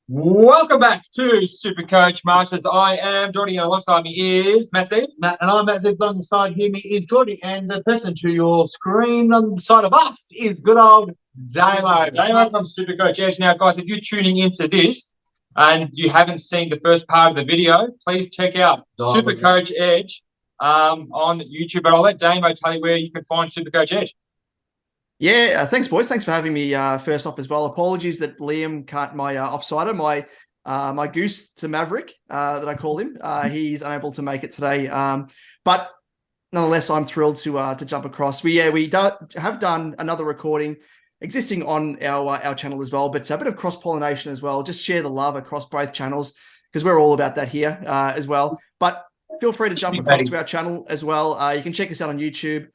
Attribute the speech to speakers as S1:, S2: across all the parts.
S1: Welcome back to SuperCoach Masters. I am Jordy, and alongside me is Matt Z.
S2: Matt and I'm Matt Z. On the side here me is Jordy, and the person to your screen on the side of us is good old Damo.
S1: Damo from SuperCoach Edge. Now, guys, if you're tuning into this and you haven't seen the first part of the video, please check out SuperCoach Edge on YouTube. But I'll let Damo tell you where you can find SuperCoach Edge.
S3: Yeah, thanks, boys. Thanks for having me first off as well. Apologies that Liam cut my offsider, my goose to Maverick that I call him. He's unable to make it today, but nonetheless, I'm thrilled to jump across. We have done another recording existing on our channel as well, but a bit of cross-pollination as well. Just share the love across both channels because we're all about that here as well. But feel free to jump across to our channel as well. You can check us out on YouTube.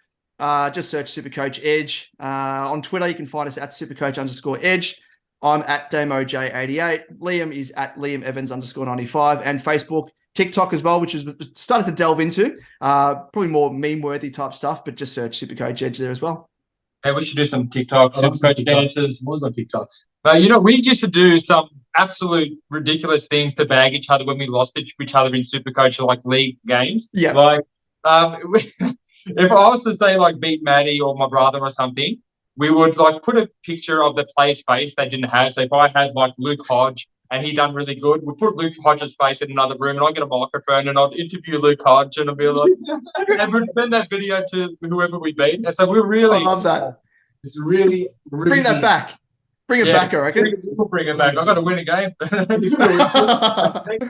S3: Just search SuperCoach Edge. On Twitter, you can find us at SuperCoach_Edge. I'm at DamoJ88. Liam is at LiamEvans_95. And Facebook, TikTok as well, which is started to delve into. Probably more meme-worthy type stuff, but just search SuperCoach Edge there as well.
S1: Hey, we should do some TikToks, SuperCoach dances.
S2: What was on TikToks?
S1: We used to do some absolute ridiculous things to bag each other when we lost each other in SuperCoach, like league games.
S3: Yeah.
S1: Like, if I was to say like beat Maddie or my brother or something, we would like put a picture of the player's face they didn't have. So if I had like Luke Hodge and he done really good, we'd put Luke Hodge's face in another room and I'd get a microphone and I'd interview Luke Hodge and I'd be like, and we'd send that video to whoever we beat. And so we really,
S3: I love that.
S2: It's really
S3: Bring that back. Bring it back, I reckon.
S1: We'll bring it back. I've got to win a game.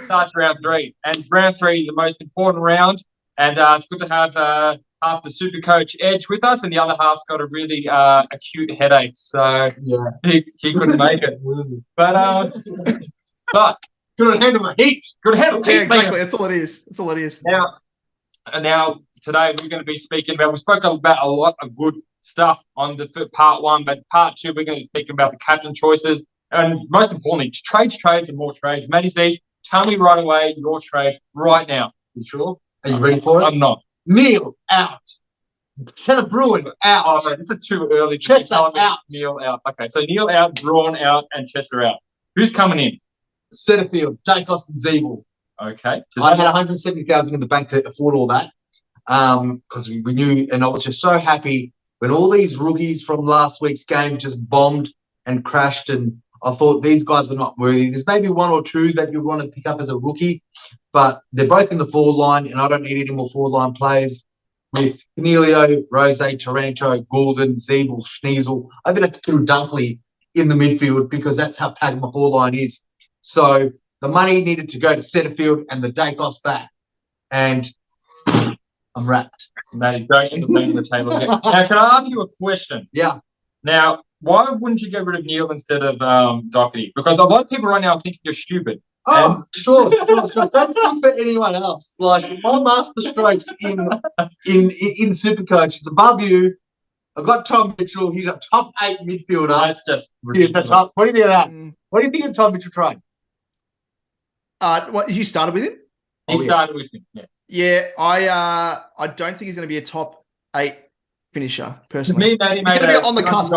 S1: Starts round 3. And round 3 is the most important round. And it's good to have half the SuperCoach Edge with us, and the other half's got a really acute headache, so he couldn't make it. But
S2: couldn't handle the heat.
S1: Good handle.
S3: Yeah, exactly. That's all it is. That's all it is.
S1: Now today we're going to be speaking about. We spoke about a lot of good stuff on the part 1, but part 2 we're going to be speaking about the captain choices, and most importantly, trades, and more trades. Matty Z, tell me right away your trades right now.
S2: You sure? Are you ready for it?
S1: I'm not.
S2: Neil out. Tanner Bruin out.
S1: Oh, man, this is too early.
S2: Chester out.
S1: Neil out. Okay, so Neil out, Braun out, and Chester out. Who's coming in?
S2: Setterfield, Dacos, and Zeeble.
S1: Okay.
S2: I had 170,000 in the bank to afford all that because we knew, and I was just so happy when all these rookies from last week's game just bombed and crashed, and I thought these guys are not worthy. There's maybe 1 or 2 that you want to pick up as a rookie, but they're both in the forward line, and I don't need any more forward line players. With Cornelio, Rose, Taranto, Goulden, Zeeble, Schneasel, I'm going to throw Dunkley in the midfield because that's how packed my forward line is. So the money needed to go to Setterfield and the Dacos back, and I'm wrapped.
S1: Matty, don't end up leaving the table again. Now, can I ask you a question?
S2: Yeah.
S1: Now, why wouldn't you get rid of Neil instead of Doherty? Because a lot of people right now are thinking you're stupid.
S2: Oh, sure. That's good for anyone else. Like my master strokes in SuperCoach, it's above you. I've got Tom Mitchell. He's a top 8 midfielder.
S1: That's just ridiculous.
S2: What do you think of that? What do you think of Tom Mitchell trying?
S3: What you started with him?
S1: He started with him. Yeah.
S3: Yeah, I don't think he's going to be a top 8 finisher personally.
S1: Me, Matty,
S3: he's going to be on the cusp.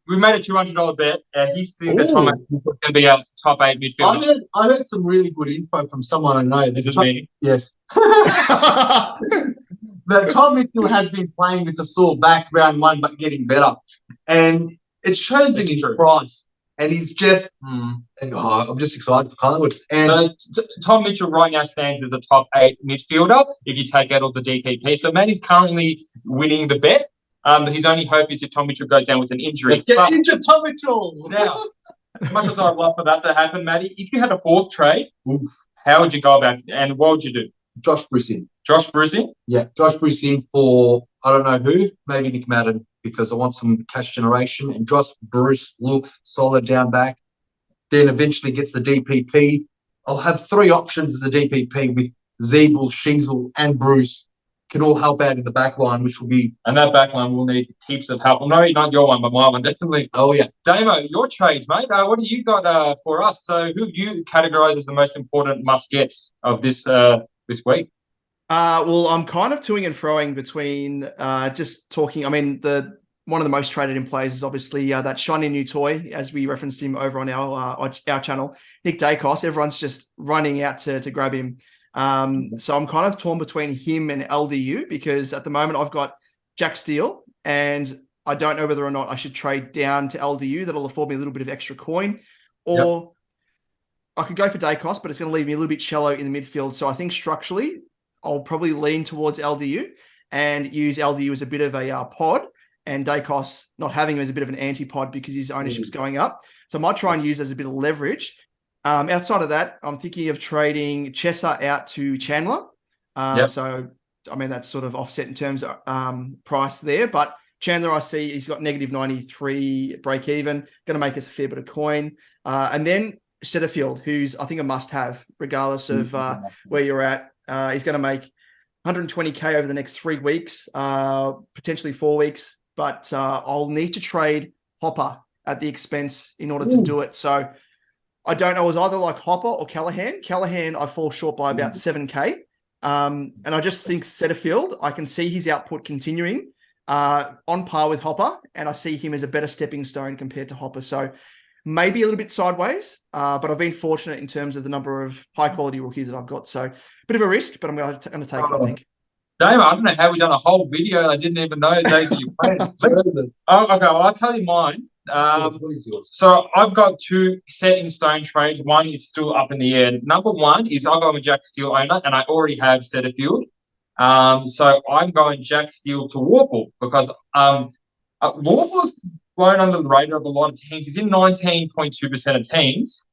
S1: We made a $200 bet. He's thinking that Tom Mitchell is going to be a top 8 midfielder.
S2: I heard some really good info from someone I know.
S1: Is it me?
S2: Yes. That Tom Mitchell has been playing with the sore back round 1, but getting better, and it shows in his price. And he's just, I'm just excited for Collingwood. And
S1: so Tom Mitchell right now stands as a top 8 midfielder if you take out all the DPP. So Matty's currently winning the bet. His only hope is if Tom Mitchell goes down with an injury.
S2: Let's get injured, Tom Mitchell.
S1: Now, as much as I'd love for that to happen, Matty, if you had a 4th trade, how would you go about it? And what would you do?
S2: Josh Bruce in.
S1: Josh Bruce in?
S2: Yeah, Josh Bruce in for, I don't know who, maybe Nick Madden, because I want some cash generation. And Josh Bruce looks solid down back. Then eventually gets the DPP. I'll have 3 options of the DPP with Zeeble, Sheasel, and Bruce. Can all help out in the back line, which will be...
S1: And that back line will need heaps of help. Well, no, not your one, but my one, definitely.
S2: Oh, yeah.
S1: Damo, your trades, mate. What do you got for us? So who you categorise as the most important must-gets of this week?
S3: Well, I'm kind of toing and froing between just talking. I mean, the one of the most traded in plays is obviously that shiny new toy, as we referenced him over on our channel, Nick Dacos. Everyone's just running out to grab him. So I'm kind of torn between him and LDU, because at the moment I've got Jack Steele, and I don't know whether or not I should trade down to LDU. That'll afford me a little bit of extra coin, or I could go for Dacos, but it's going to leave me a little bit shallow in the midfield. So I think structurally, I'll probably lean towards LDU and use LDU as a bit of a pod, and Dacos not having him as a bit of an anti-pod because his ownership's going up. So I might try and use as a bit of leverage. Outside of that, I'm thinking of trading Chesser out to Chandler. So, I mean, that's sort of offset in terms of price there. But Chandler, I see he's got negative 93 break even, going to make us a fair bit of coin. And then Setterfield, who's I think a must-have, regardless of where you're at. He's going to make 120K over the next 3 weeks, potentially 4 weeks. But I'll need to trade Hopper at the expense in order to do it. So I don't know. It was either like Hopper or Callahan. Callahan, I fall short by about 7K. And I just think Setterfield, I can see his output continuing on par with Hopper. And I see him as a better stepping stone compared to Hopper. So maybe a little bit sideways, but I've been fortunate in terms of the number of high-quality rookies that I've got. So a bit of a risk, but I'm going to take it, I think.
S1: Dave, I don't know how we done a whole video. I didn't even know those are your plans. Okay, well, I'll tell you mine. So I've got 2 set in stone trades. One is still up in the air. Number one is I'll go with Jack Steele owner, and I already have Setterfield. So I'm going Jack Steele to Warple, because Warple's blown under the radar of a lot of teams. He's in 19.2% of teams,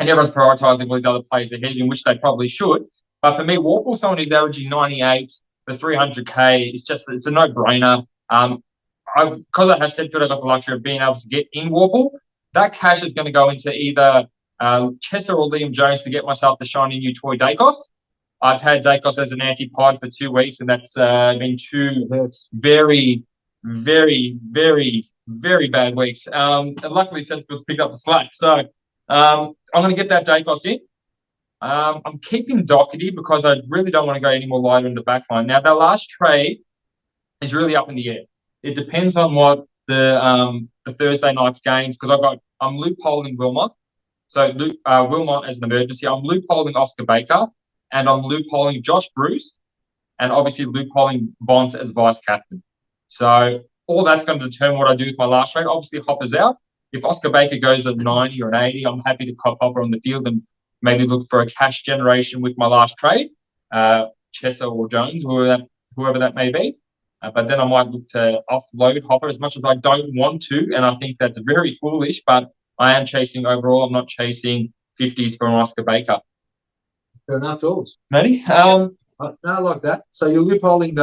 S1: and everyone's prioritising all these other players ahead, in which they probably should. But for me, Warple, someone who's averaging 98 for 300K, it's a no-brainer. Because I have Setterfield, I got the luxury of being able to get in Warple. That cash is going to go into either Chesser or Liam Jones to get myself the shiny new toy Dacos. I've had Dacos as an anti-pod for 2 weeks, and that's been 2 very, very, very, very bad weeks. And luckily, Setterfield's picked up the slack. So I'm going to get that Dacos in. I'm keeping Doherty because I really don't want to go any more lighter in the back line. Now, their last trade is really up in the air. It depends on what the Thursday night's games, because I'm loopholing Wilmot. So Wilmot as an emergency. I'm loopholing Oscar Baker, and I'm loopholing Josh Bruce, and obviously loopholing Bont as vice captain. So all that's going to determine what I do with my last trade. Obviously, Hopper's out. If Oscar Baker goes at 90 or an 80, I'm happy to cop Hopper on the field and maybe look for a cash generation with my last trade, Chesser or Jones, whoever that may be. But then I might look to offload Hopper, as much as I don't want to, and I think that's very foolish, but I am chasing overall. I'm not chasing 50s for an Oscar Baker.
S2: Fair enough, George.
S1: Matty?
S2: No, I like that. So you're loopholing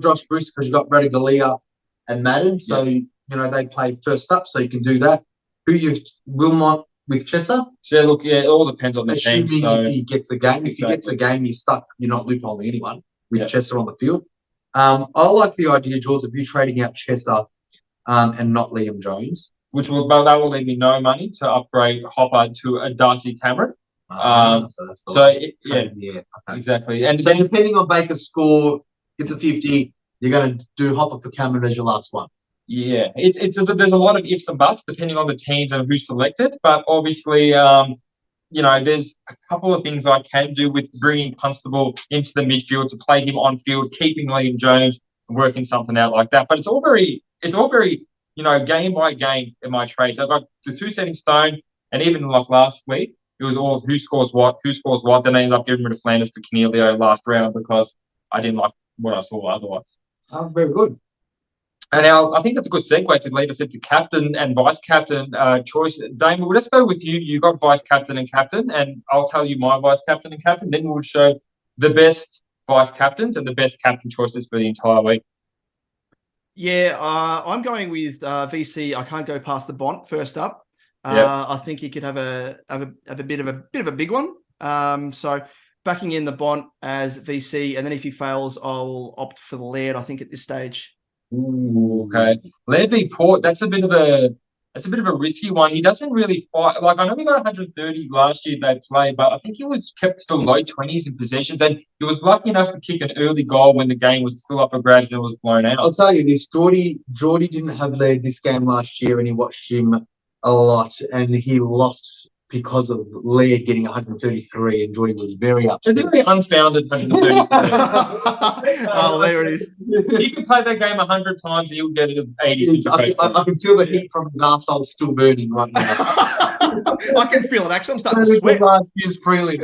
S2: Josh Bruce because you've got Brady Galea and Madden. So, they play first up, so you can do that. Who you Wilmot with Chesser?
S1: So, look, it all depends on the team.
S2: Assuming if he gets a game. If he gets a game, you're stuck. You're not loopholing anyone with Chesser on the field. I like the idea, George, of you trading out Chesser and not Liam Jones.
S1: That will leave me no money to upgrade Hopper to a Darcy Cameron. Exactly. And
S2: so depending on Baker's score, it's a 50. You're going to do Hopper for Cameron as your last one.
S1: Yeah, there's a lot of ifs and buts depending on the teams and who's selected. But obviously, there's a couple of things I can do with bringing Constable into the midfield to play him on field, keeping Liam Jones and working something out like that. But it's all very, game by game in my trades. I've got the 2 set in stone, and even like last week, it was all who scores what. Then I ended up getting rid of Flanders for Cornelio last round because I didn't like what I saw otherwise.
S2: Oh, very good.
S1: And now I think that's a good segue to lead us into captain and vice captain choice. Damon, we'll just go with you. You've got vice captain and captain, and I'll tell you my vice captain and captain. Then we'll show the best vice captains and the best captain choices for the entire week.
S3: Yeah, I'm going with VC. I can't go past the Bont first up. I think he could have a bit of a big one. So backing in the Bont as VC, and then if he fails, I'll opt for the Laird. I think at this stage.
S1: Ooh, okay. Laird v Port. That's a bit of a it's a bit of a risky one. He doesn't really fight. Like, I know he got 130 last year they played, but I think he was kept still low 20s in possessions, and he was lucky enough to kick an early goal when the game was still up for grabs and it was blown out.
S2: I'll tell you this, Geordie didn't have led this game last year, and he watched him a lot, and he lost because of Laird getting 133, and Geordie was very upset.
S1: It's a very unfounded 133.
S3: Oh, there it is.
S1: He could play that game 100 times and he'll get it 80.
S2: I can feel the heat from his arsehole still burning right now.
S3: I can feel it. Actually, I'm starting to sweat.
S2: Last year's prelim.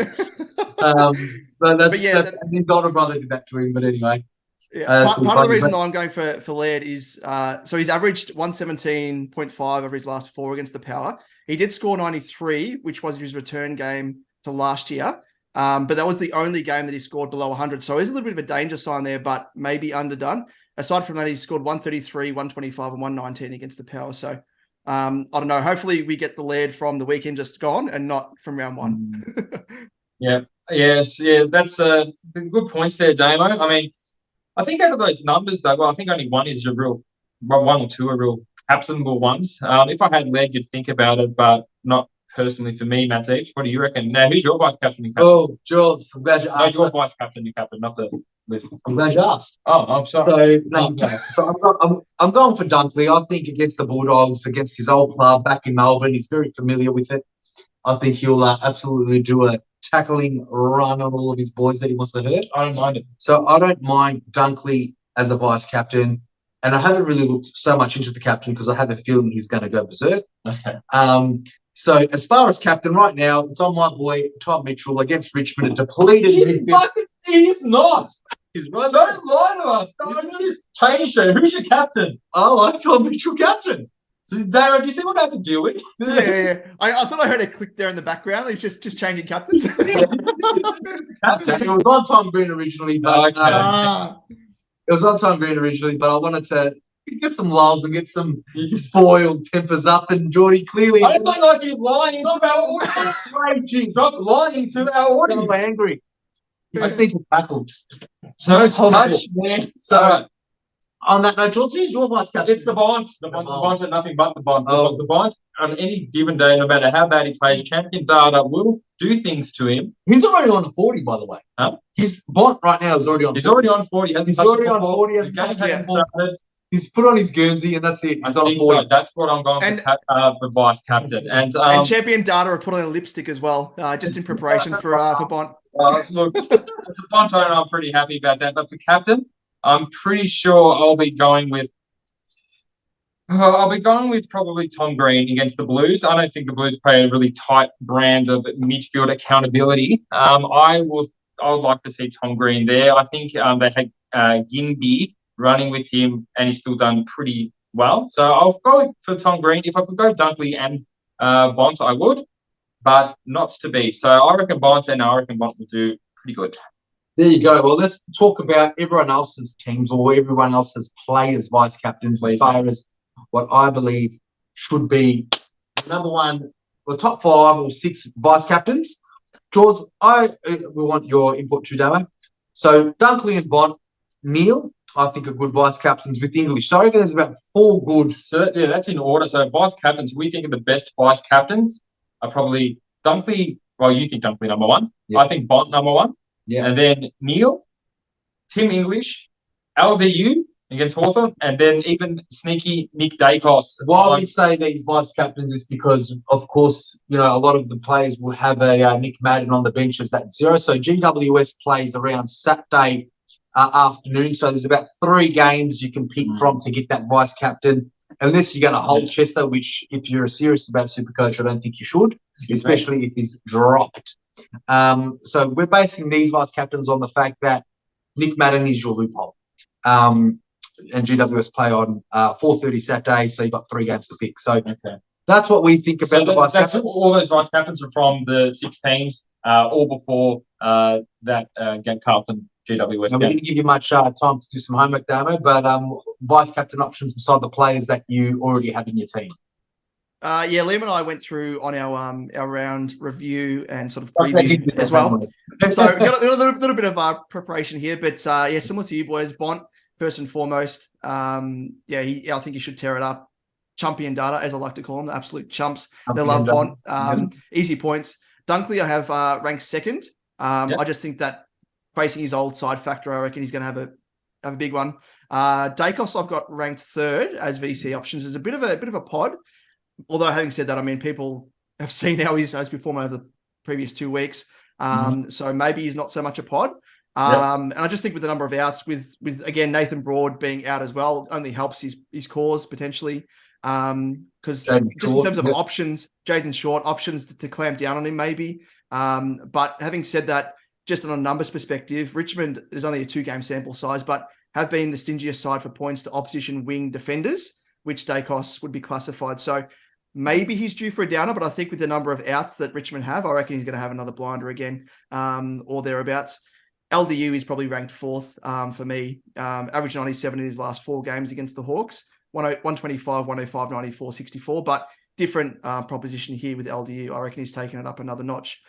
S2: And his older brother did that to him. But anyway,
S3: yeah. Part of the reason that I'm going for Laird is so he's averaged 117.5 over his last 4 against the Power. He did score 93, which was his return game to last year. But that was the only game that he scored below 100. So he's a little bit of a danger sign there, but maybe underdone. Aside from that, he scored 133, 125, and 119 against the Power. So I don't know. Hopefully we get the Laird from the weekend just gone and not from round 1.
S1: Yeah. Yes. Yeah. That's good points there, Damo. I mean, I think out of those numbers, though, I think only one is a real, one or two are real captainable ones. If I had Laird, you'd think about it, but not personally for me, Matt Each. What do you reckon? Now, who's your vice captain and captain?
S2: Oh, Jules, I'm glad you asked.
S1: No, your vice captain and captain, not the list.
S2: I'm glad you asked.
S1: Oh, I'm sorry.
S2: I'm going for Dunkley. I think against the Bulldogs, against his old club back in Melbourne, he's very familiar with it. I think he'll absolutely do a tackling run on all of his boys that he wants to hurt.
S1: I don't mind it.
S2: So I don't mind Dunkley as a vice captain. And I haven't really looked so much into the captain because I have a feeling he's going to go berserk.
S1: Okay.
S2: So as far as captain right now, it's on my boy Tom Mitchell against Richmond. A depleted
S1: He's not.
S2: He's right.
S1: Don't lie to us. Just change it. Who's your captain?
S2: I like Tom Mitchell captain.
S1: So, Darren, do you see what I have to deal with?
S3: Yeah. I thought I heard a click there in the background. He's just changing captains.
S2: Captain. It was on Tom Green originally, but it was on Tom Green originally, but I wanted to get some loves and get some spoiled tempers up. And Geordie clearly,
S1: I don't like you lying to our audience. Stop lying to our audience.
S2: I'm angry. I just need to tackle.
S1: So much, man. So
S2: on that note, George, who's your vice captain?
S1: it's the Bond. The Bond and nothing but the Bond. Because the Bond, on any given day, no matter how bad he plays, champion data will do things to him.
S2: He's already on 40, by the way.
S1: Huh?
S2: His Bond right now is already on.
S1: He's already on 40.
S2: He's already on 40. He's put on his Guernsey, and that's it. He's on 40.
S1: That's what I'm going for vice captain. And
S3: champion data are put on a lipstick as well, just in preparation for Bond.
S1: Look, the Bond owner, I'm pretty happy about that. But for captain, I'm pretty sure I'll be going with probably Tom Green against the Blues. I don't think the Blues play a really tight brand of midfield accountability. I would like to see Tom Green there. I think they had Ginby running with him, and he's still done pretty well. So I'll go for Tom Green. If I could go Dunkley and Bont, I would, but not to be. So I reckon Bont, and I reckon Bont will do pretty good.
S2: There you go. Well, let's talk about everyone else's teams or everyone else's players, vice captains, as far as what I believe should be number one, the top 5 or 6 vice captains. George, we want your input too, Damo. So Dunkley and Bont, Neil, I think are good vice captains with English. So I reckon there's about 4 good.
S1: Yeah, that's in order. So vice captains, we think of the best vice captains are probably Dunkley. Well, you think Dunkley number 1. Yeah. I think Bont number 1.
S2: Yeah.
S1: And then Neil, Tim English, LDU against Hawthorn, and then even sneaky Nick Dacos.
S2: Why we say these vice captains is because, of course, a lot of the players will have a Nick Madden on the bench as that 0. So GWS plays around Saturday afternoon. So there's about 3 games you can pick from to get that vice captain, unless you're going to hold Chester, which if you're serious about SuperCoach, I don't think you should, especially if he's dropped. So we're basing these vice captains on the fact that Nick Madden is your loophole. And GWS play on 4:30 Saturday, so you've got 3 games to pick. So that's what we think about the vice captains.
S1: All those vice captains are from the 6 teams, all before that Carlton GWS.
S2: We didn't give you much time to do some homework, Damo, but vice captain options beside the players that you already have in your team.
S3: Liam and I went through on our round review and sort of preview as well. So got a little bit of preparation here, but similar to you boys, Bont first and foremost. I think he should tear it up. champion data, as I like to call them, the absolute chumps. They
S1: Champion
S3: love
S1: data.
S3: Bont. Easy points. Dunkley, I have ranked second. I just think that facing his old side factor, I reckon he's going to have a big one. Dacos, I've got ranked third as VC options. Is a bit of a pod. Although having said that, I mean, people have seen how he's performed over the previous 2 weeks. So maybe he's not so much a pod. And I just think with the number of outs, with again Nathan Broad being out as well, only helps his cause potentially. Because just in terms of options, Jaden Short options to clamp down on him maybe. But having said that, just on a numbers perspective, Richmond is only a 2-game sample size, but have been the stingiest side for points to opposition wing defenders, which Dacos would be classified. So maybe he's due for a downer, but I think with the number of outs that Richmond have, I reckon he's going to have another blinder again, or thereabouts. LDU is probably ranked fourth for me. Average 97 in his last 4 games against the Hawks. 125, 105, 94, 64. But different proposition here with LDU. I reckon he's taken it up another notch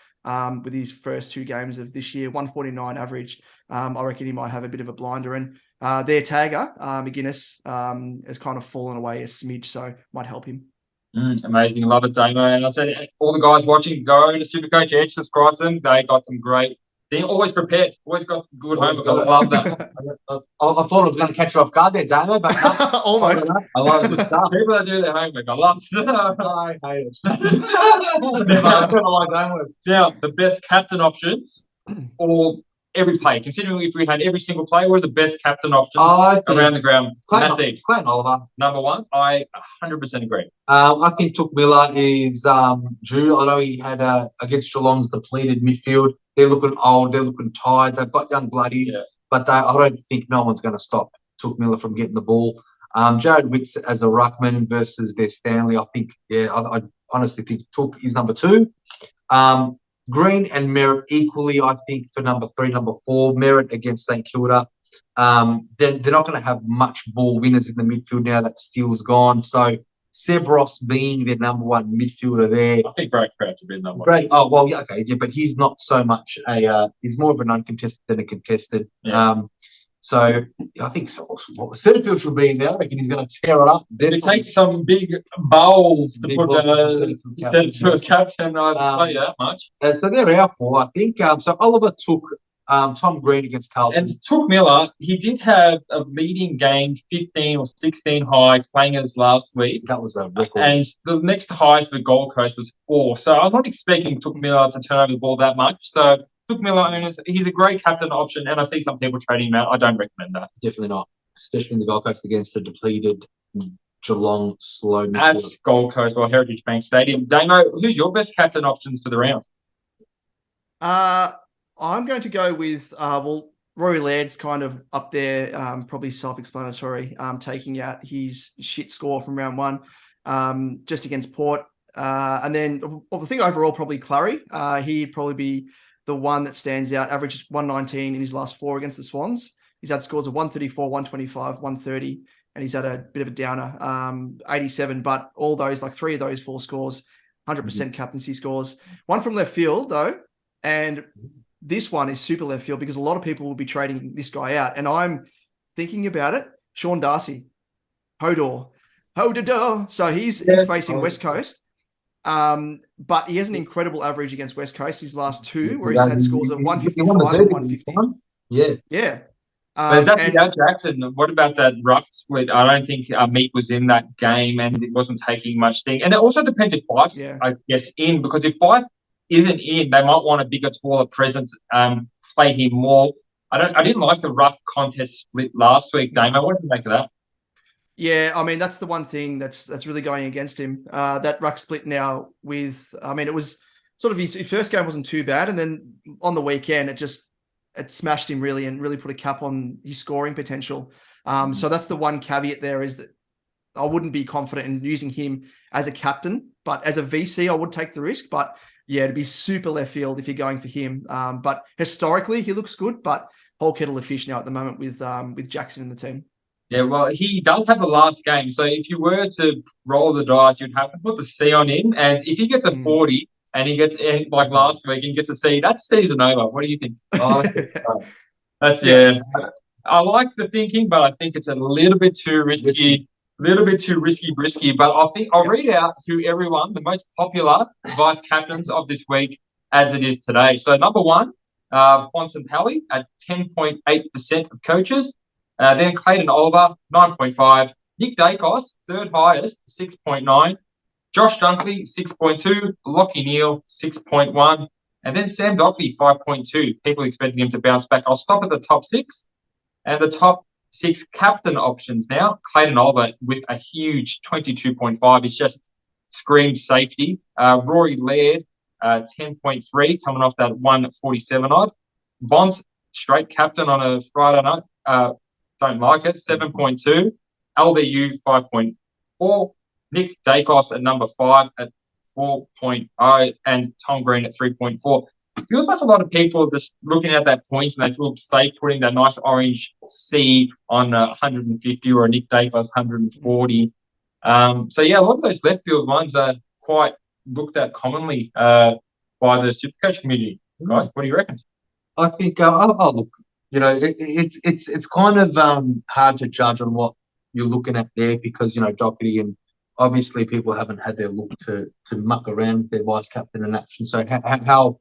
S3: with his first 2 games of this year. 149 average. I reckon he might have a bit of a blinder. And their tagger, McGuinness, has kind of fallen away a smidge, so might help him.
S1: Amazing. Love it, Damo. And I said, all the guys watching, go to SuperCoach Edge, subscribe to them. They got some great... They're always prepared. Always got good homework. I love that.
S2: I thought I was going to catch you off guard there, Damo, but no.
S3: Almost.
S1: I love it. People that do their homework. I love it.
S2: I hate it.
S1: Now, the best captain options or every play, considering if we had every single player, we're the best captain options around the ground.
S2: Clayton Oliver.
S1: Number one, I 100% agree.
S2: I think Took Miller is due, although he had against Geelong's depleted midfield. They're looking old, they're looking tired, they've got young bloody, but I don't think no one's going to stop Took Miller from getting the ball. Jared Witts as a ruckman versus their Stanley, I think, I honestly think Took is number 2. Green and Merritt equally, I think, for number 3, number 4. Merritt against St Kilda. They're not going to have much ball winners in the midfield now that Steele's gone. So Seb Ross being their number 1 midfielder there.
S1: I think Brad Crouch would be number 1.
S2: Oh, well, yeah, okay. Yeah, but he's not so much he's more of an uncontested than a contested.
S1: Yeah.
S2: So I think Setterfield should be in there. I reckon he's going to tear it up.
S1: They take some big bowls to put to a captain. I tell you that much.
S2: So they're our 4, I think. So Oliver took Tom Green against Carlton.
S1: And Took Miller, he did have a leading game, 15 or 16 high clangers last week.
S2: That was a record.
S1: And the next highest for Gold Coast was 4. So I'm not expecting Took Miller to turn over the ball that much. So Took Miller owners, he's a great captain option, and I see some people trading him out. I don't recommend that.
S2: Definitely not, especially in the Gold Coast against a depleted Geelong slow midfield.
S1: That's Gold Coast or Heritage Bank Stadium. Damo, who's your best captain options for the round?
S3: I'm going to go with Rory Laird's kind of up there, probably self-explanatory, taking out his shit score from round 1 just against Port. And then I think overall probably Clary. He'd probably be the one that stands out, averaged 119 in his last 4 against the Swans. He's had scores of 134, 125, 130, and he's had a bit of a downer, 87. But all those, like 3 of those 4 scores, 100% captaincy scores. One from left field, though, and this one is super left field because a lot of people will be trading this guy out. And I'm thinking about it. Sean Darcy, Hodor. So he's facing West Coast. But he has an incredible average against West Coast. His last 2, where he's had scores of 155 and 150. Yeah.
S1: But that's without Jackson. What about that rough split? I don't think Meat was in that game and it wasn't taking much thing. And it also depends if Fife's, I guess, in. Because if Fife isn't in, they might want a bigger, taller presence, play him more. I didn't like the rough contest split last week, Damo. What did you make of that?
S3: Yeah, I mean, that's the one thing that's really going against him. That ruck split now with, I mean, it was sort of his first game wasn't too bad. And then on the weekend, it smashed him really and really put a cap on his scoring potential. So that's the one caveat there is that I wouldn't be confident in using him as a captain, but as a VC, I would take the risk. But yeah, it'd be super left field if you're going for him. But historically, he looks good, but whole kettle of fish now at the moment with Jackson in the team.
S1: Yeah, well, he does have the last game. So if you were to roll the dice, you'd have to put the C on him. And if he gets a 40 and he gets, like last week, and gets a C, that's season over. What do you think? I like the thinking, but I think it's a little bit too risky. little bit too risky, but I think I'll read out who everyone, the most popular vice captains of this week as it is today. So number one, Bontempelli at 10.8% of coaches. Then Clayton Oliver, 9.5. Nick Dacos, third highest, 6.9. Josh Dunkley, 6.2. Lockie Neal, 6.1. And then Sam Dockley, 5.2. People expecting him to bounce back. I'll stop at the top six. And the top six captain options now. Clayton Oliver with a huge 22.5. It's just screamed safety. Rory Laird, 10.3, coming off that 147 odd. Bont, straight captain on a Friday night. Don't like it, 7.2. LDU, 5.4. Nick Dacos at number 5 at 4.0. And Tom Green at 3.4. It feels like a lot of people are just looking at that points and they feel safe putting that nice orange C on 150 or a Nick Dacos 140. So, yeah, a lot of those left field ones are quite looked at commonly by the SuperCoach community. Guys, what do you reckon?
S2: I think, look, it's kind of hard to judge on what you're looking at there because, Doherty and obviously people haven't had their look to muck around with their vice captain and action. So how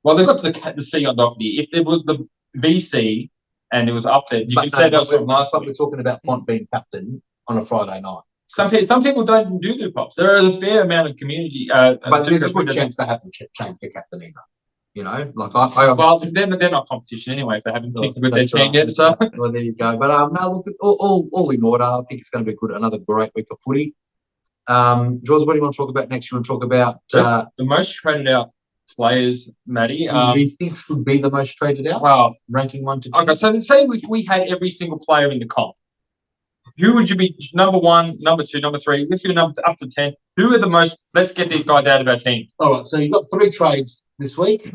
S1: well, they've got the C on Doherty. If there was the VC and it was up there, you could say that was from last week.
S2: We're talking about Pont being captain on a Friday night.
S1: Some people don't do the pops. There is a fair amount of community.
S2: But there's a good chance they haven't changed their captain either. Well,
S1: then they're not competition anyway if they haven't picked with their team yet. So
S2: well, there you go. But no, look, all in order. I think it's going to be another great week of footy. George, what do you want to talk about next? You want to talk about
S1: the most traded out players, Matty.
S2: Who do you think should be the most traded out?
S1: Well,
S2: ranking 1 to 10.
S1: Okay, so say if we had every single player in the comp, who would you be number 1, number 2, number 3? Let's go up to 10. Who are the most? Let's get these guys out of our team.
S2: All right, so you've got 3 trades this week.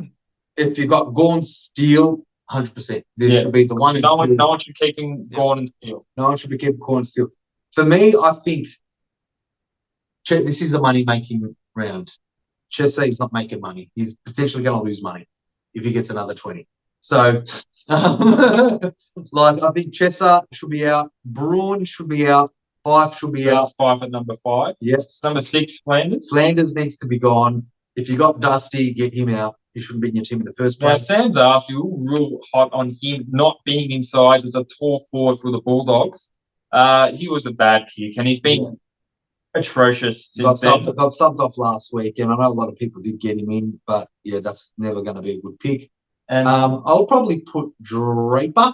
S2: If you've got Gawn, Steele, 100%. This should be the one.
S1: No one should keep Gawn and Steele.
S2: No one should be keeping Gawn and Steele. For me, I think this is a money-making round. Chessie is not making money. He's potentially going to lose money if he gets another 20. So, I think Chesser should be out. Braun should be out. Fife should be out.
S1: Fife at number 5.
S2: Yes.
S1: Number 6, Flanders.
S2: Flanders needs to be gone. If you got Dusty, get him out. He shouldn't be in your team in the first place.
S1: Now, Sam Darcy, real hot on him not being inside as a tall forward for the Bulldogs. He was a bad pick, and he's been atrocious since then.
S2: Got subbed off last week, and I know a lot of people did get him in, but yeah, that's never going to be a good pick. And I'll probably put Draper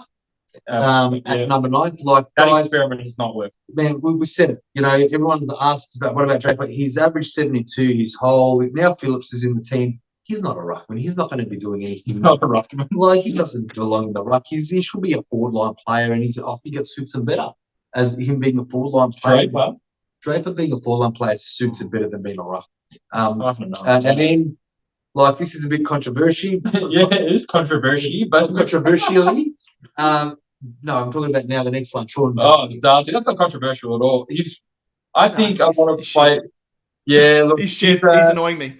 S2: at number 9. Like
S1: that experiment is not working.
S2: Man, we said it. Everyone asks about what about Draper. He's averaged 72 his whole. Now Phillips is in the team. He's not a ruckman. He's not going to be doing anything.
S1: He's not a ruckman.
S2: Like he doesn't belong in the ruck. He should be a forward line player, and I think it suits him better as him being a forward line player. Draper being a forward line player suits him better than being a ruck.
S1: I don't know.
S2: And then, this is a bit controversial.
S1: Yeah, it is controversial, but
S2: controversially. No, I'm talking about now the next one. Sean
S1: Darcy. That's not controversial at all. I think I want to play. Yeah, look,
S3: he's annoying me.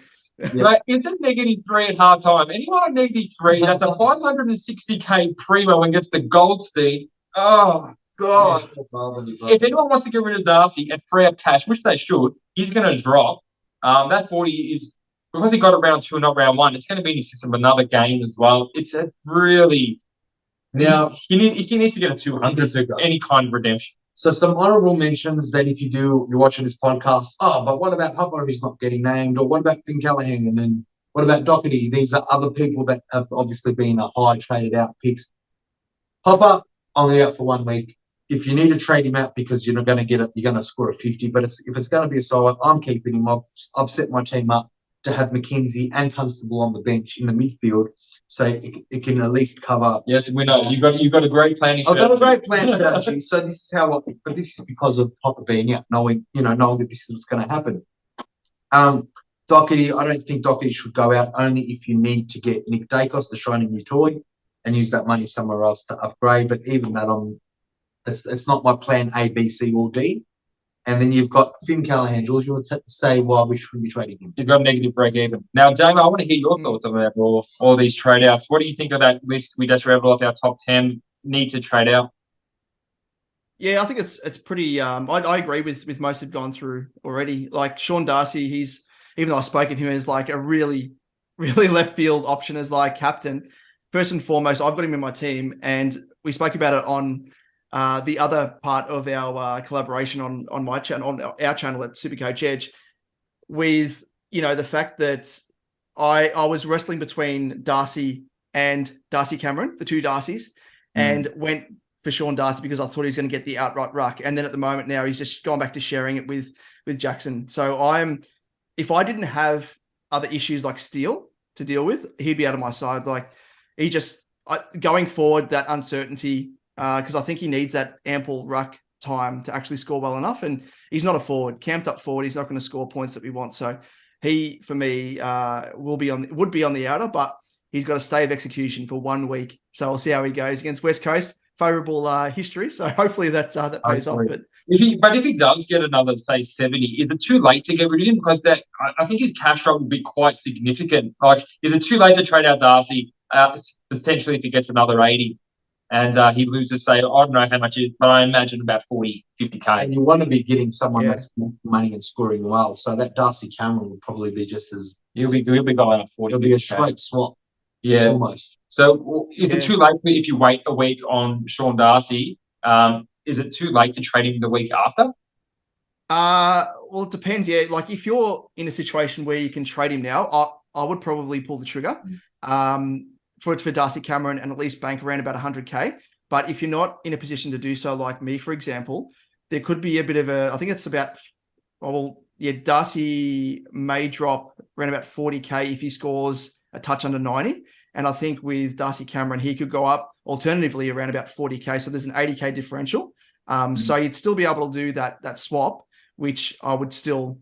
S1: Yeah. It's a -3 at half time. Anyone on -3, that's a 560k primo and gets the Goldstein. Oh, God. If anyone wants to get rid of Darcy and free up cash, which they should, he's going to drop. That 40 is, because he got it round 2 and not round 1, it's going to be in his system another game as well. It's a really... Now, he needs to get a 200 to any kind of redemption.
S2: So some honourable mentions that if you're watching this podcast, but what about Hopper who's not getting named? Or what about Finn Callaghan? And then what about Doherty? These are other people that have obviously been a high traded out picks. Hopper, only out for 1 week. If you need to trade him out because you're not going to get it, you're going to score a 50. But if it's going to be a solo, I'm keeping him. I've set my team up to have McKenzie and Constable on the bench in the midfield, so it can at least cover.
S1: Yes, we know you've got a great planning.
S2: I've got a great plan strategy. So this is how. But this is because of Hopper being out, knowing that this is what's going to happen. Doherty, I don't think Doherty should go out only if you need to get Nick Dacos, the shiny new toy, and use that money somewhere else to upgrade. But even that, it's not my plan A, B, C, or D. And then you've got Finn Callaghan. Jules, you want to say why we shouldn't be trading him?
S1: He's got a negative break even. Now, Damo, I want to hear your thoughts on that, all these trade outs. What do you think of that list we just read off our top 10 need to trade out?
S3: Yeah, I think it's pretty. I agree with most have gone through already. Like Sean Darcy, he's even though I've spoken to him as like a really, really left field option as like captain. First and foremost, I've got him in my team, and we spoke about it on the other part of our collaboration on my channel, on our channel at SuperCoach Edge, with the fact that I was wrestling between Darcy and Darcy Cameron, the two Darcys, and went for Sean Darcy because I thought he was going to get the outright ruck. And then at the moment now he's just gone back to sharing it with Jackson. So if I didn't have other issues like Steele to deal with, he'd be out of my side. Like he just going forward, that uncertainty, because I think he needs that ample ruck time to actually score well enough. And he's not a forward, camped up forward. He's not going to score points that we want. So he, for me, would be on the outer, but he's got a stay of execution for 1 week. So we'll see how he goes against West Coast. Favorable history, so hopefully that pays off. But
S1: if he does get another, say, 70, is it too late to get rid of him? Because I think his cash drop would be quite significant. Like, is it too late to trade out Darcy potentially if he gets another 80 and he loses, say, I don't know how much it is, but I imagine about 40, 50K.
S2: And you want to be getting someone that's money and scoring well. So that Darcy Cameron will probably be just as
S1: He'll be going up 40.
S2: It'll be a straight swap.
S1: Yeah,
S2: almost.
S1: So is it too late if you wait a week on Sean Darcy? Is it too late to trade him the week after?
S3: Well, it depends. Yeah, like if you're in a situation where you can trade him now, I would probably pull the trigger for Darcy Cameron and at least bank around about 100K. But if you're not in a position to do so, like me, for example, there could be a bit of I think it's about, Darcy may drop around about 40K if he scores a touch under 90. And I think with Darcy Cameron, he could go up alternatively around about 40K. So there's an 80K differential. So you'd still be able to do that swap, which I would still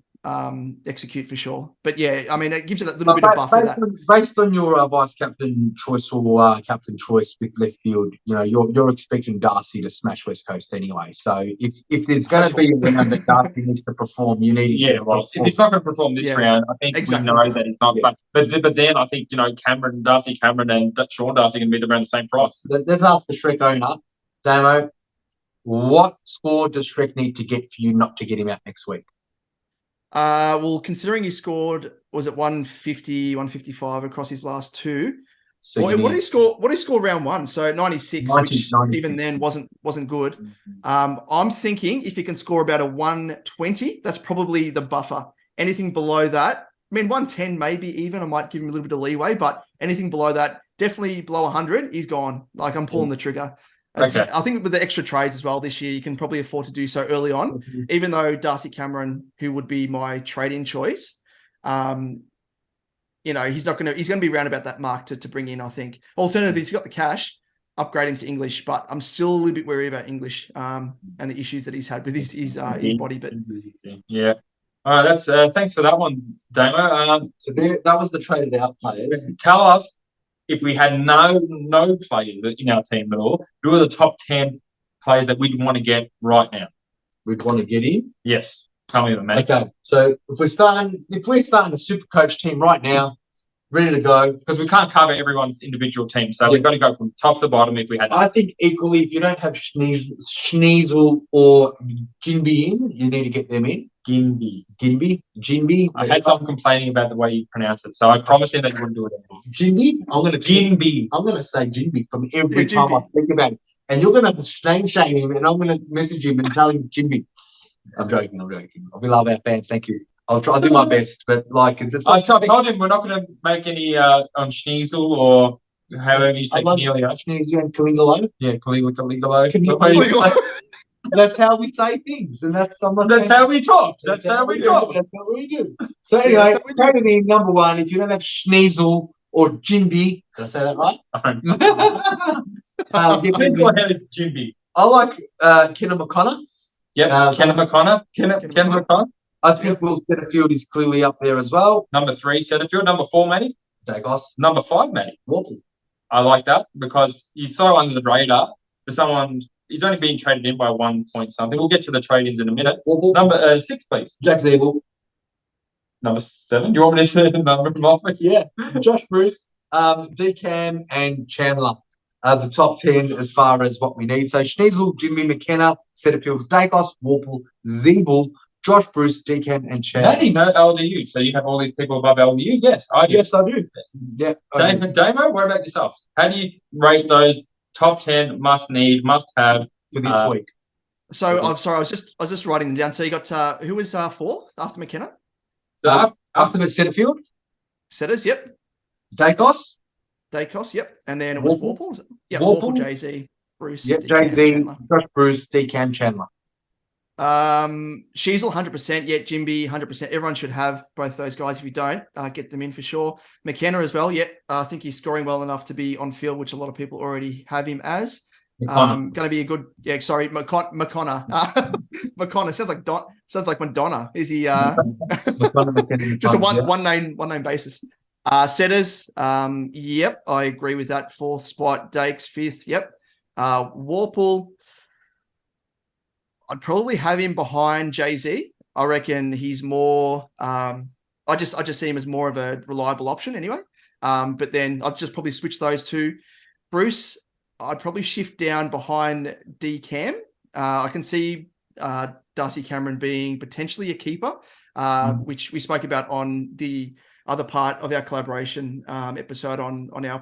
S3: execute for sure. But yeah, I mean, it gives you that little bit of buffer.
S2: Based on your vice captain choice or captain choice with left field, you're expecting Darcy to smash West Coast anyway. So if there's going to be a round that Darcy needs to perform, you need to
S1: if he's not going to perform this round, I think we know that it's not. Yeah. But then I think Darcy Cameron and Sean Darcy are going to be around the same price.
S2: Let's ask the Shrek owner, Damo, what score does Shrek need to get for you not to get him out next week?
S3: Well, considering he scored, was it 150, 155 across his last two? So what did he score? What did he score round one? So 96, which 96. Even then wasn't good. I'm thinking if he can score about a 120, that's probably the buffer. Anything below that, I mean, 110 maybe even, I might give him a little bit of leeway, but anything below that, definitely below 100, he's gone. Like I'm pulling the trigger. Okay. I think with the extra trades as well this year, you can probably afford to do so early on, even though Darcy Cameron, who would be my trade-in choice, he's going to be around about that mark to bring in, I think. Alternatively, if you've got the cash, upgrade him to English, but I'm still a little bit wary about English and the issues that he's had with his body. But
S1: yeah. All right, that's thanks for that one, Damo.
S2: So that was the traded out players.
S1: Tell us, if we had no players in our team at all, who are the top 10 players that we'd want to get right now?
S2: We'd want to get in?
S1: Yes. Tell me them, mate.
S2: Okay. So if we're starting a SuperCoach team right now, ready to go.
S1: Because we can't cover everyone's individual team. So we've got to go from top to bottom if we had.
S2: I think equally, if you don't have Schneasel or Ginby in, you need to get them in. Ginby.
S1: I had someone complaining about the way you pronounce it, so I promised him that you wouldn't do it anymore.
S2: Ginby? I'm going to say Ginby from every time I think about it. And you're going to have to shame him, and I'm going to message him and tell him Ginby. I'm joking. We love our fans. Thank you. I'll do my best, but I
S1: told him we're not going to make any on Schneasel or however you say Cornelia.
S2: Schneasel and Kalingalo.
S1: Yeah, Kalingalo.
S2: That's how we say things, and that's how
S1: we talk. That's how we
S2: do. So anyway, trade him in number one. If you don't have Schneasel or Ginby, did I say that right?
S1: Ginby.
S2: I like Kenna McConnor.
S1: Yep, Kenna McConnor.
S2: I think Will Setterfield is clearly up there as well.
S1: Number 3, Setterfield. Number 4, Matty.
S2: Dagos.
S1: Number 5, Matty.
S2: Warple.
S1: I like that because he's so under the radar for someone. He's only being traded in by 1 point something. We'll get to the trade-ins in a minute.
S2: Warple.
S1: Number 6, please.
S2: Jack Zeeble.
S1: Number 7. Do you want me to say the number off?
S2: Yeah. Josh Bruce, DCam, and Chandler. the top 10 as far as what we need. So Schneasel, Jimmy, McKenna, Setterfield, Dacos, Warple, Zeeble, Josh Bruce, Deacon, and Chad.
S1: Maddie, no LDU. So you have all these people above LDU? Yes, I do.
S2: Yes, I do. Yeah.
S1: Damo, what about yourself? How do you rate those top 10 must need, must have
S2: for this week?
S3: So I'm sorry, I was just writing them down. So you got who was fourth after McKenna?
S2: After the Setterfield,
S3: Setters, yep.
S2: Dacos,
S3: yep. And then it was Warple. Yep,
S2: Warple,
S3: Jay-Z, Bruce.
S2: yep, Jay-Z, Josh Bruce, Decan, Chandler.
S3: Sheasel 100%, yeah, Jimby 100%. Everyone should have both those guys. If you don't, get them in for sure. McKenna as well, yeah. I think he's scoring well enough to be on field, which a lot of people already have him as. Going to be a good, McConnor. McConnor sounds like Madonna. Is he just a one name basis? Setters, yep, I agree with that. Fourth spot, Dakes, fifth, yep. Warple, I'd probably have him behind Jay-Z. I reckon he's more. I just see him as more of a reliable option anyway. But then I'd just probably switch those two. Bruce, I'd probably shift down behind D Cam. I can see Darcy Cameron being potentially a keeper, which we spoke about on the other part of our collaboration episode on our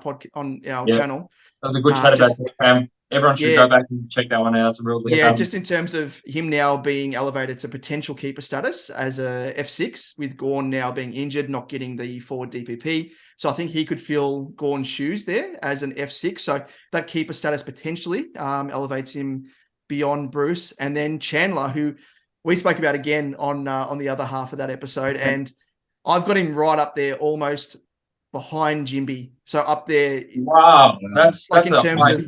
S3: channel.
S1: That was a good chat about D Cam. Everyone should go back and check that one out. It's a real
S3: just in terms of him now being elevated to potential keeper status as a F6, with Gawn now being injured, not getting the forward DPP. So I think he could fill Gawn's shoes there as an F6. So that keeper status potentially elevates him beyond Bruce. And then Chandler, who we spoke about again on the other half of that episode. And I've got him right up there, almost behind Jimby. So up there.
S1: Wow. That's
S3: like in terms of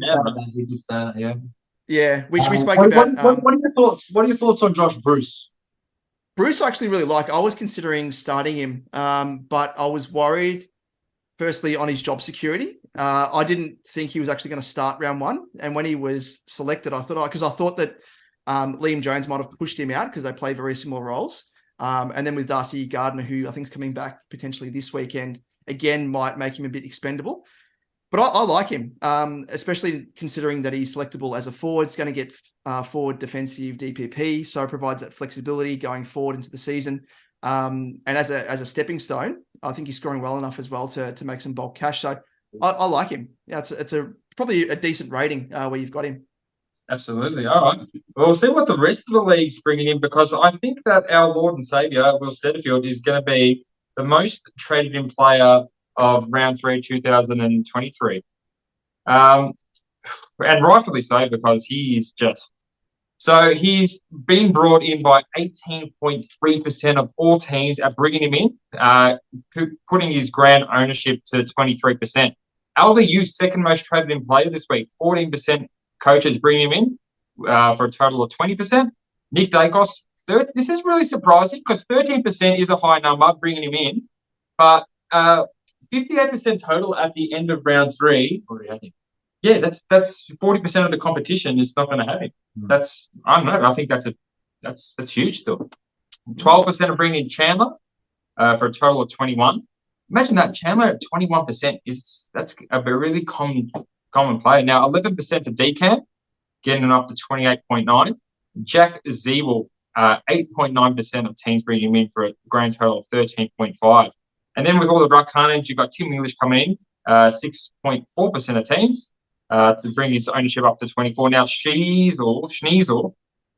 S3: which we spoke about.
S2: What are your thoughts? What are your thoughts on Josh Bruce?
S3: Bruce I actually really like. I was considering starting him, but I was worried firstly on his job security. I didn't think he was actually going to start round one. And when he was selected, I thought that Liam Jones might have pushed him out because they play very similar roles. And then with Darcy Gardner, who I think is coming back potentially this weekend, again, might make him a bit expendable. But I like him, especially considering that he's selectable as a forward. He's going to get forward defensive DPP, so it provides that flexibility going forward into the season. And as a stepping stone, I think he's scoring well enough as well to make some bulk cash. So I like him. Yeah, it's probably a decent rating where you've got him.
S1: Absolutely. All right. Well, we'll see what the rest of the league's bringing in, because I think that our Lord and Saviour, Will Setterfield, is going to be the most traded in player of round 3, 2023. And rightfully so, because he's he's been brought in by 18.3% of all teams at bringing him in, putting his grand ownership to 23%. LDU's second most traded in player this week, 14% coaches bringing him in for a total of 20%. Nick Dacos, this is really surprising because 13% is a high number bringing him in, but 58% total at the end of round 3. Yeah, that's 40% of the competition is not going to have him. That's, I don't know. I think that's huge still. 12% are bringing in Chandler for a total of 21. Imagine that, Chandler at 21% that's a really common play. Now 11% for Decan, getting it up to 28.9. Jack Zeeble, 8.9% of teams bringing him in for a grand total of 13.5. And then with all the ruck carnage, you've got Tim English coming in, 6.4% of teams to bring his ownership up to 24. Now Schneasel,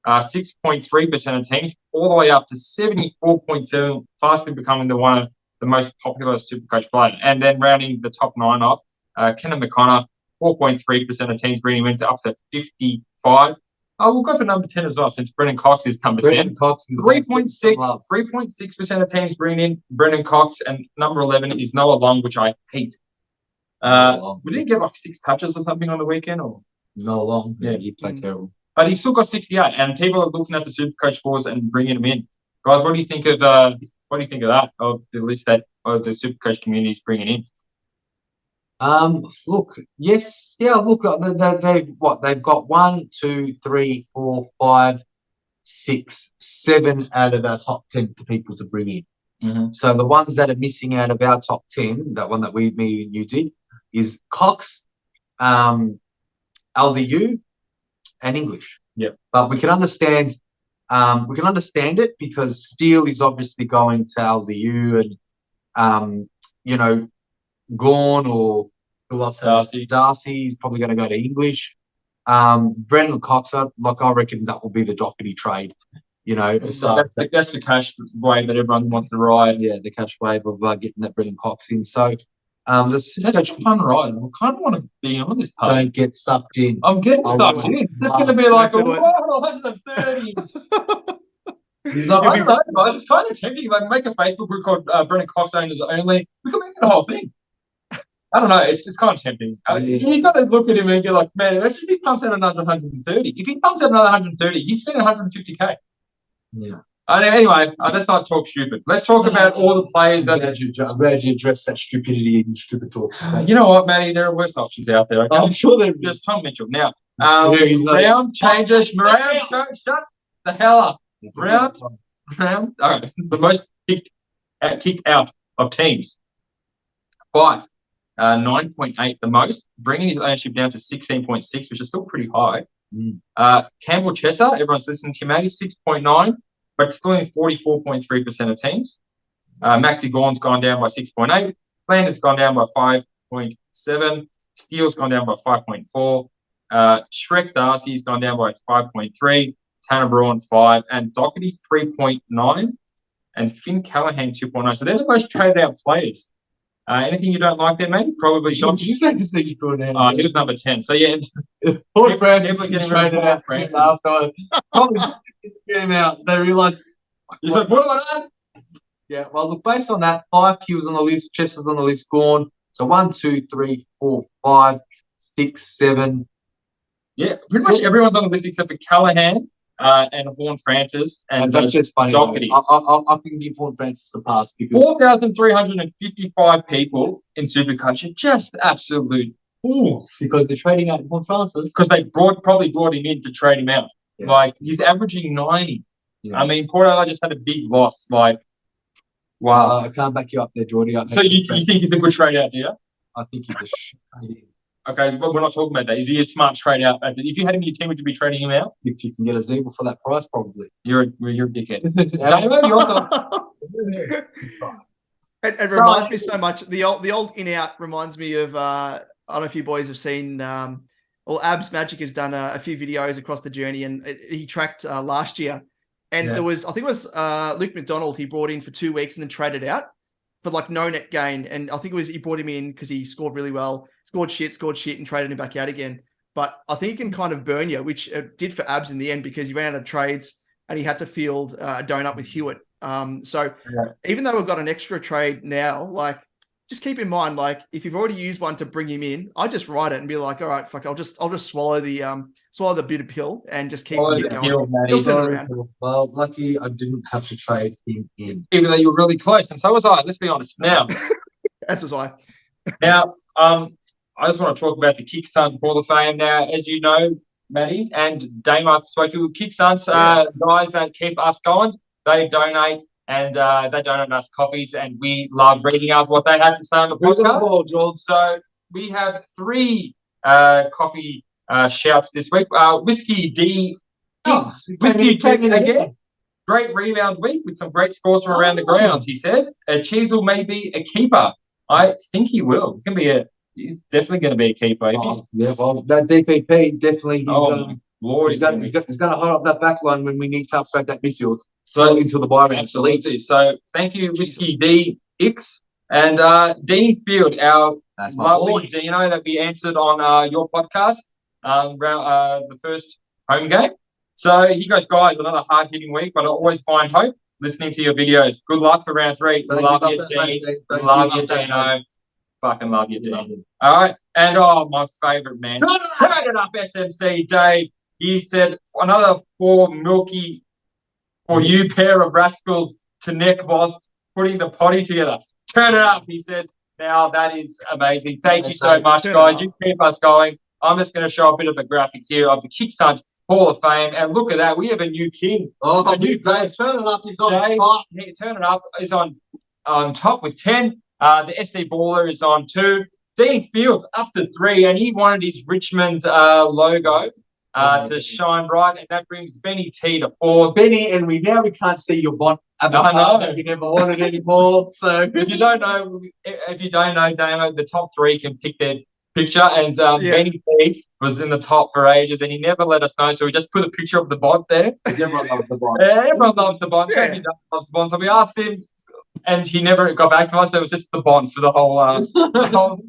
S1: 6.3% of teams, all the way up to 74.7, fastly becoming one of the most popular SuperCoach players. And then rounding the top 9 off, Kenneth McConnor, 4.3% of teams bringing him into up to 55. We'll go for number 10 as well, since Brendan Cox is number 10. 3.6% of teams bringing in Brendan Cox, and number 11 is Noah Long, which I hate. We didn't get like 6 touches or something on the weekend, or
S2: Noah Long. Yeah, he played terrible.
S1: But he still got 68, and people are looking at the SuperCoach scores and bringing them in. Guys, what do you think of that? Of the list that of the SuperCoach community is bringing in?
S2: Look, yes, yeah. Look, they've got 1, 2, 3, 4, 5, 6, 7 out of our top 10 people to bring in.
S1: Mm-hmm.
S2: So the ones that are missing out of our top 10, that one that me and you did, is Cox, LDU and English.
S1: Yep.
S2: But we can understand it because Steele is obviously going to LDU and you know, Gorn or who else? Darcy is probably going to go to English. Brendan Cox, I reckon that will be the Doherty trade. You know,
S1: so that's the cash wave that everyone wants to ride.
S2: Yeah, the cash wave of getting that Brendan Cox in. So
S1: that's a fun ride. I kind of want to be on this part.
S2: Don't get sucked in.
S1: I'm getting sucked in. It's going to be like, 130.
S2: He's not.
S1: I don't know, guys. It's kind of tempting. Like, make a Facebook group called Brendan Cox Owners Only. We can make it the whole thing. I don't know. It's kind of tempting. You got to look at him and go like, man, imagine if he pumps out another 130. If he pumps out another 130, he's spending 150K.
S2: Yeah.
S1: Anyway, let's not talk stupid. Let's talk about all the players that.
S2: I'm glad you addressed that stupidity and stupid talk.
S1: You know what, Matty? There are worse options out there. Okay?
S2: I'm sure there's
S1: Tom Mitchell. Now,
S2: round
S1: changes. Moran, shut the hell up. Round. All right. The most kicked out of teams. 5. 9.8 the most, bringing his ownership down to 16.6, which is still pretty high. Campbell Chesser, everyone's listening to you, Matty, 6.9, but it's still in 44.3% of teams. Maxi Gorn's gone down by 6.8. Flanders gone down by 5.7. Steele's gone down by 5.4. Shrek Darcy's gone down by 5.3. Tanner Braun 5, and Doherty 3.9, and Finn Callahan 2.9. So they're the most traded out players. Anything you don't like there, mate? Probably Sean.
S2: Did you say to see you go down?
S1: He was number 10. So yeah,
S2: Paul Francis is
S1: getting
S2: traded out. Probably get him out. They realised.
S1: You said, what have I done?
S2: Yeah, well, look, based on that, 5 kills on the list, Chester's on the list, Gorn. So 1, 2, 3, 4, 5, 6, 7.
S1: Yeah, pretty much everyone's on the list except for Callahan and Horn Francis and
S2: that's just funny.
S1: Doherty.
S2: I can give Horn Francis the pass because
S1: 4,355 people in SuperCoach are just absolute fools
S2: because they're trading out Horn Francis
S1: because they probably brought him in to trade him out.
S2: Yeah.
S1: Like he's averaging 90.
S2: Yeah.
S1: I mean, Port Adelaide just had a big loss. Like, wow.
S2: I can't back you up there, Geordie.
S1: So you think he's a good trade out, do you?
S2: I think he's a trade.
S1: Okay, but we're not talking about that. Is he a smart trade out? If you had him in your team, would you be trading him out?
S2: If you can get a Zebra for that price, probably.
S1: You're a dickhead.
S3: It reminds me so much. The old in out reminds me of I don't know if you boys have seen. Abs Magic has done a few videos across the journey, and he tracked last year, and there was I think it was Luke McDonald he brought in for 2 weeks and then traded out for like no net gain, and I think it was he brought him in because he scored really well, scored shit, and traded him back out again. But I think it can kind of burn you, which it did for Abs in the end because he ran out of trades and he had to field a donut with Hewitt. Even though we've got an extra trade now, like just keep in mind, like if you've already used one to bring him in, I just write it and be like, all right, fuck, I'll just swallow the bitter pill and just keep going.
S2: Well, lucky I didn't have to trade him in,
S1: even though you were really close, and so was I. Let's be honest. Now,
S3: as was I.
S1: Now, I just want to talk about the Kickstarter Hall of Fame. Now, as you know, Matty and Dame, I spoke with Kickstarter guys that keep us going. They donate. And they donate us coffees, and we love reading out what they had to say on the podcast. So we have 3 coffee shouts this week. Whiskey D. Whiskey D again. Great rebound week with some great scores from around the grounds, he says. Cheezel may be a keeper. I think he will. He's definitely going to be a keeper.
S2: That DPP definitely.
S1: Lord,
S2: he's going to hold up that back line when we need to upgrade that midfield. So into the bye round.
S1: Absolutely. So thank you, Whiskey D X and Dean Field, our lovely Dino that we answered on your podcast the first home game. So he goes, guys, another hard hitting week, but I always find hope listening to your videos. Good luck for round 3. Love you, Dean. Love you, Dino. Fucking love you, Dean. All right. And my favourite man. Turn it up, SMC Dave. He said another 4 milky for you pair of rascals to Nick Voss putting the potty together. Turn it up, he says. Now, that is amazing. Thank you so much, guys. You keep us going. I'm just going to show a bit of a graphic here of the Kicksunt Hall of Fame. And look at that. We have a new king.
S2: A new Dave. Turn it up. He's on
S1: Turn it up. He's on top with 10. The SD Baller is on 2. Dean Fields up to 3, and he wanted his Richmond logo to shine bright, and that brings Benny T to 4.
S2: Benny, and we can't see your bot avatar that you never wanted anymore. So
S1: if you don't know, Damo, the top 3 can pick their picture, and Benny T was in the top for ages, and he never let us know, so we just put a picture of the bot there.
S2: Everyone loves the bot.
S1: Yeah, everyone loves the bot. Jamie loves the bot, so we asked him, and he never got back to us. So it was just the bond for the whole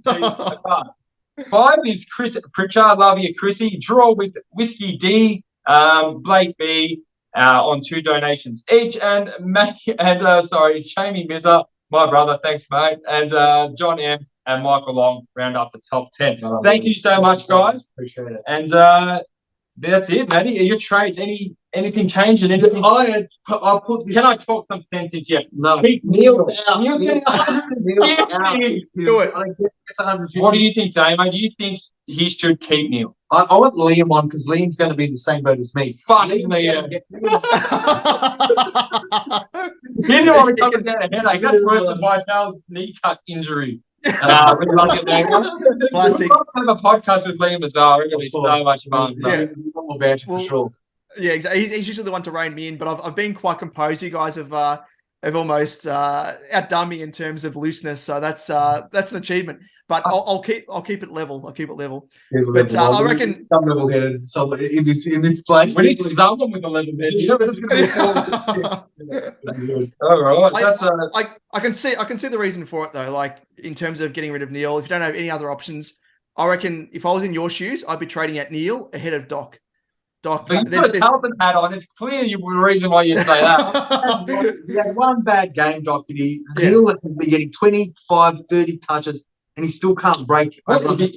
S1: team. 5 is Chris Pritchard. Love you, Chrissy. Draw with Whiskey D, Blake B on 2 donations each, and Jamie Mizza, my brother. Thanks, mate. And John M and Michael Long round up the top 10. Thank you so much, guys.
S2: Appreciate it.
S1: And that's it, Matty. Your trades, anything changing? Anything?
S2: I put this.
S1: Can I talk some sense into you?
S2: No.
S1: Keep Neil out.
S2: Neil's getting 100.
S1: Do it.
S2: I guess it's 150.
S1: What do you think, Damo? Do you think he should keep Neil?
S2: I want Liam on because Liam's going to be in the same boat as me.
S1: Fucking Liam. He didn't want to come down a headache. That's worse than Vital's knee cut injury. Classic. We'll have a podcast with Liam as well. We're going to be so much fun.
S3: Yeah.
S2: More banter for sure.
S3: Yeah, exactly. He's usually the one to rein me in, but I've been quite composed. You guys have almost outdone me in terms of looseness, so that's an achievement. But I'll keep it level. I'll keep it level. But I reckon
S2: some level headed. Some in this place.
S1: We need to start them with a level head. You know, but it's going to be all right.
S3: I can see the reason for it though. Like in terms of getting rid of Neil, if you don't have any other options, I reckon if I was in your shoes, I'd be trading at Neil ahead of Doc.
S1: So you put a Carlton hat on. It's clear the reason why you say that.
S2: He had one bad game, Doc. Neil has been getting 25, 30 touches, and he still can't break.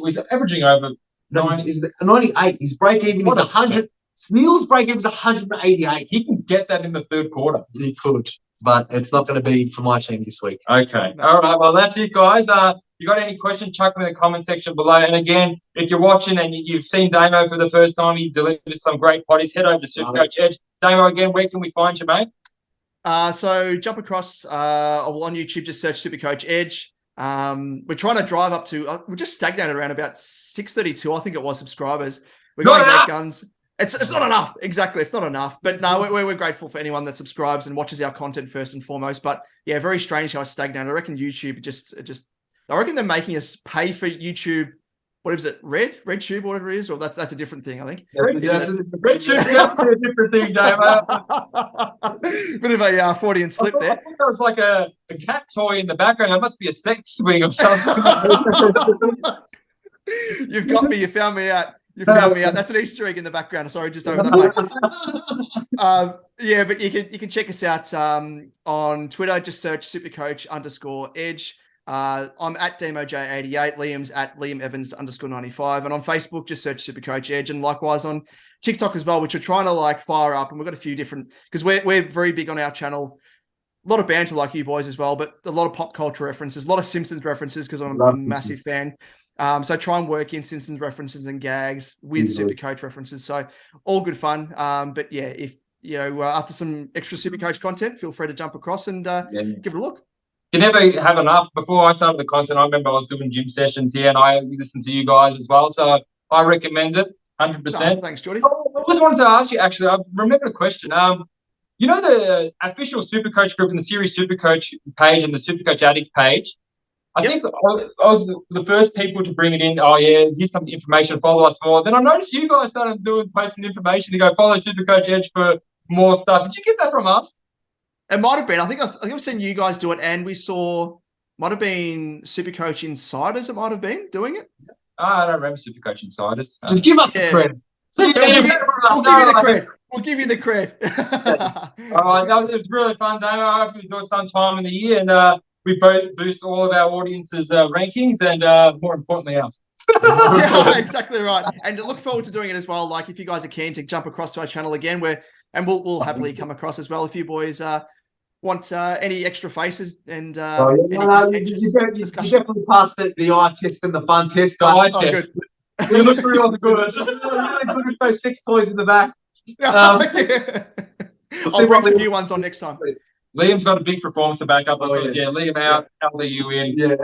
S1: He's averaging over
S2: 98. His break even is 100. Neil's break even is 188.
S1: He can get that in the third quarter.
S2: He could, but it's not going to be for my team this week.
S1: Okay. All right. Well, that's it, guys. You got any questions, chuck them in the comment section below. And again, if you're watching and you've seen Damo for the first time, he delivered some great potties, head over to SuperCoach Edge. Damo, again, where can we find you, mate?
S3: So jump across on YouTube, just search SuperCoach Edge. We're trying to drive up to, we're just stagnated around about 632, I think it was, subscribers. We're going great guns. It's not enough. Exactly. It's not enough. But no, we're grateful for anyone that subscribes and watches our content first and foremost. But yeah, very strange how I stagnated. I reckon YouTube I reckon they're making us pay for YouTube. What is it? RedTube, whatever it is, or that's a different thing, I think.
S1: RedTube is a different thing, Dave.
S3: Bit of a Freudian slip there.
S1: I thought that was like a cat toy in the background. It must be a sex swing or something.
S3: You've got me. You found me out. That's an Easter egg in the background. Sorry, just over that way. Yeah, but you can check us out on Twitter. Just search SuperCoach_Edge. I'm at DemoJ88. Liam's at LiamEvans_95. And on Facebook, just search SuperCoach Edge. And likewise on TikTok as well, which we're trying to fire up. And we've got a few different, because we're very big on our channel. A lot of banter like you boys as well, but a lot of pop culture references, a lot of Simpsons references because I'm a massive fan. So try and work in Simpsons references and gags with SuperCoach references. So all good fun. But yeah, if after some extra SuperCoach content, feel free to jump across and give it a look.
S1: You never have enough. Before I started the content, I remember I was doing gym sessions here, and I listened to you guys as well. So I recommend it, 100%.
S3: Oh, thanks, Jordy.
S1: I just wanted to ask you, actually, I remembered a question. You know the official SuperCoach group and the series SuperCoach page and the SuperCoach Addict page? I think I was the first people to bring it in. Oh, yeah, here's some information, follow us more. Then I noticed you guys started posting information to go follow SuperCoach Edge for more stuff. Did you get that from us?
S3: It might have been. I think I've seen you guys do it, and we saw, might have been SuperCoach Insiders. It might have been doing it.
S1: I don't remember SuperCoach Insiders.
S2: Just give us the credit.
S3: We'll give you the cred.
S1: All right, it was really fun, Damo. I hope we do it sometime in the year, and we both boost all of our audience's rankings, and more importantly, ours.
S3: Yeah, exactly right. And look forward to doing it as well. Like if you guys are keen to jump across to our channel again, we'll happily come across as well if you boys want any extra faces and
S2: you definitely passed the eye test and the fun test.
S1: The eye test.
S2: You look really good. You look good with those 6 toys in the back.
S3: I'll bring some new ones on next time.
S1: Liam's got a big performance to back up. Liam out, LDU in.
S2: Yeah,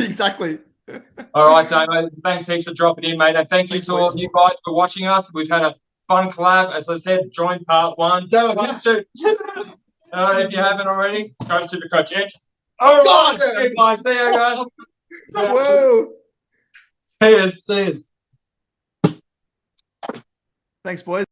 S3: exactly.
S1: All right, Damo. Thanks heaps for dropping in, mate. And thank you
S3: Thanks,
S1: to all
S3: boys.
S1: you guys for watching us. We've had a fun collab. As I said, join part 1.
S2: Damo,
S1: Part 2. If you haven't already, go to SuperCoach X.
S2: God,
S1: All right.
S2: yeah, guys.
S1: See you guys.
S3: Whoa.
S1: Cheers.
S2: See us.
S3: Thanks, boys.